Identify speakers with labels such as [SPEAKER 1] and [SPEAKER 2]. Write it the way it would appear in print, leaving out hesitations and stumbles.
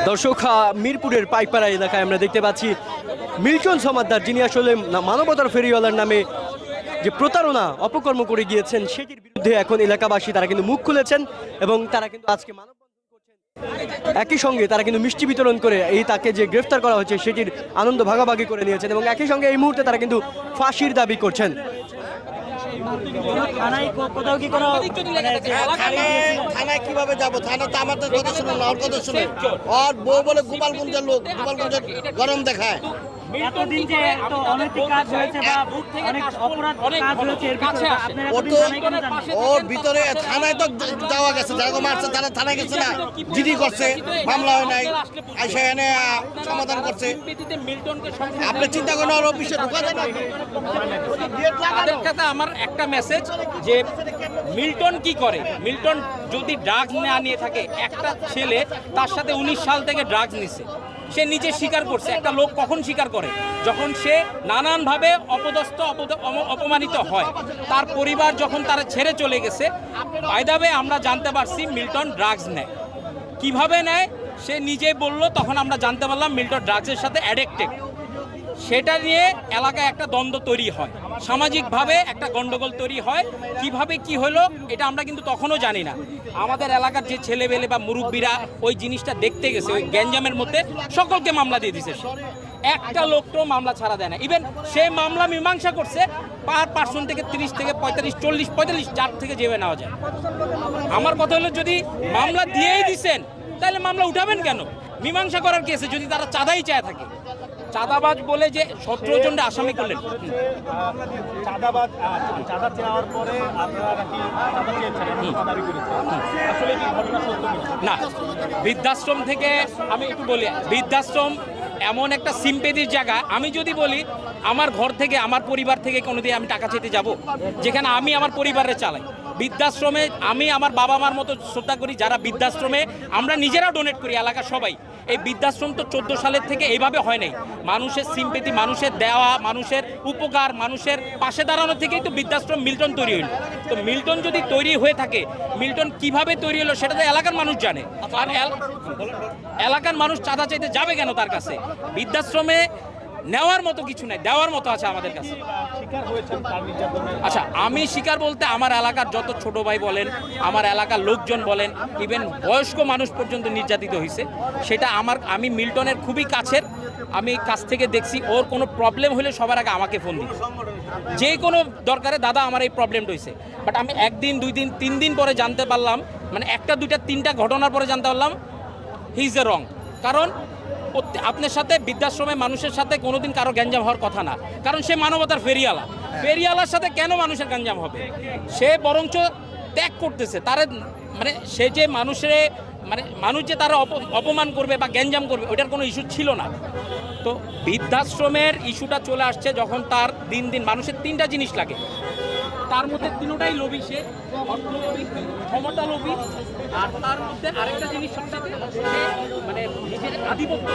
[SPEAKER 1] দর্শক, মিরপুরের পাইকপাড়া এলাকায় আমরা দেখতে পাচ্ছি মিল্টন সমাদ্দার, যিনি আসলে মানবতার ফেরিওয়ালার নামে যে প্রতারণা অপকর্ম করে গিয়েছেন সেটির বিরুদ্ধে এখন এলাকাবাসী তারা কিন্তু মুখ খুলেছেন এবং তারা কিন্তু আজকে মানববন্ধন করছেন। একই সঙ্গে তারা কিন্তু মিষ্টি বিতরণ করে এই তাকে যে গ্রেফতার করা হয়েছে সেটির আনন্দ ভাগাভাগি করে নিয়েছেন এবং একই সঙ্গে এই মুহূর্তে তারা কিন্তু ফাঁসির দাবি করছেন।
[SPEAKER 2] থানায় কিভাবে যাবো? থানা তো আমাদের কথা শুনে না, ওর কথা শুনে। ওর বউ বলে গোপালগঞ্জের লোক, গোপালগঞ্জের গরম দেখায়। ওর ভিতরে থানায় তো যাওয়া গেছে, জায়গা মারছে, তারা থানায় গেছে না, জিডি করছে, মামলা হয় নাই, আইসা এনে সমাধান করছে। আপনি চিন্তা করেন ওর অফিসে ঢোকা যায় না।
[SPEAKER 3] আমার একটা মেসেজ যে মিল্টন কি করে, মিল্টন যদি ড্রাগস না নিয়ে থাকে, একটা ছেলে তার সাথে 19 সাল থেকে ড্রাগস নিছে, সে নিজে স্বীকার করছে। একটা লোক কখন স্বীকার করে? যখন সে নানানভাবে অপদস্থ অপমানিত হয়। তার পরিবার যখন তারা ছেড়ে চলে গেছে, বাইদাবে আমরা জানতে পারছি মিল্টন ড্রাগস নেয়। কিভাবে নেয় সে নিজেই বলল, তখন আমরা জানতে পারলাম মিল্টন ড্রাগসের সাথে অ্যাডিক্টেড। সেটা নিয়ে এলাকায় একটা দ্বন্দ্ব তৈরি হয়, সামাজিকভাবে একটা গন্ডগোল তৈরি হয়। কিভাবে কি হলো এটা আমরা কিন্তু তখনও জানি না। আমাদের এলাকার যে ছেলেবেলে বা মুরব্বীরা ওই জিনিসটা দেখতে গেছে, ওই গ্যাঞ্জামের মধ্যে সকলকে মামলা দিয়ে দিছে। একটা লোকটাও মামলা ছাড়া দেয় না। ইভেন সে মামলা মীমাংসা করছে, পার পার্সন থেকে 30 থেকে 35, 40, 45 যার থেকে যেভাবে নেওয়া যায়। আমার কথা হলো, যদি মামলা দিয়েই দিচ্ছেন তাহলে মামলা উঠাবেন কেন? মীমাংসা করার কেসে যদি তারা চাঁদাই চায় থাকে, চাঁদাবাজ বলে যে 17 জনকে আসামি করলেন। না, বৃদ্ধাশ্রম থেকে আমি একটু বলি, বৃদ্ধাশ্রম এমন একটা সিম্পেথির জায়গা। আমি যদি বলি আমার ঘর থেকে, আমার পরিবার থেকে কোনোদিন আমি টাকা চেতে যাব, যেখানে আমি আমার পরিবারে চালাই। বৃদ্ধাশ্রমে আমি আমার বাবা মার মতো শ্রদ্ধা করি, যারা বৃদ্ধাশ্রমে আমরা নিজেরাও ডোনেট করি, এলাকার সবাই। এই বৃদ্ধাশ্রম তো 14 সালের থেকে এইভাবে হয় নাই। মানুষের সিম্পেথি, মানুষের দেওয়া, মানুষের উপকার, মানুষের পাশে দাঁড়ানো থেকেই তো বৃদ্ধাশ্রম মিল্টন তৈরি হইল। তো মিল্টন যদি তৈরি হয়ে থাকে, মিল্টন কিভাবে তৈরি হলো সেটা তো এলাকার মানুষ জানে। আর এলাকার মানুষ চাঁদা চাইতে যাবে কেন তার কাছে? বৃদ্ধাশ্রমে নেওয়ার মতো কিছু নাই, দেওয়ার মতো আছে আমাদের কাছে। আচ্ছা, আমি শিকার বলতে আমার এলাকার যত ছোট ভাই বলেন, আমার এলাকার লোকজন বলেন, ইভেন বয়স্ক মানুষ পর্যন্ত নির্যাতিত হয়েছে। সেটা আমি মিল্টনের খুবই কাছের, আমি কাছ থেকে দেখছি। ওর কোনো প্রবলেম হলে সবার আগে আমাকে ফোন দিই, যে কোনো দরকারে, দাদা আমার এই প্রবলেমটা হয়েছে। বাট আমি 1 দিন 2 দিন 3 দিন পরে জানতে পারলাম, মানে 1টা 2টা 3টা ঘটনার পরে জানতে পারলাম হি ইজ এ রং। কারণ আপনার সাথে, বৃদ্ধাশ্রমে মানুষের সাথে কোনোদিন কারো গ্যাঞ্জাম হওয়ার কথা না, কারণ সে মানবতার ফেরিওয়ালা। ফেরিওয়ালার সাথে কেন মানুষের গ্যাঞ্জাম হবে? সে বরঞ্চ ত্যাগ করতেছে তারা, মানে সে যে মানুষের, মানে মানুষ যে তারা অপমান করবে বা গ্যাঞ্জাম করবে, ওইটার কোনো ইস্যু ছিল না। তো বৃদ্ধাশ্রমের ইস্যুটা চলে আসছে যখন তার দিন দিন মানুষের 3টা জিনিস লাগে, তার মধ্যে 3টাই লোভী। সে অর্থ লোভী, ক্ষমতা লোভী, আর তার মধ্যে আরেকটা জিনিস সবচেয়ে, মানে নিজের আধিপত্য।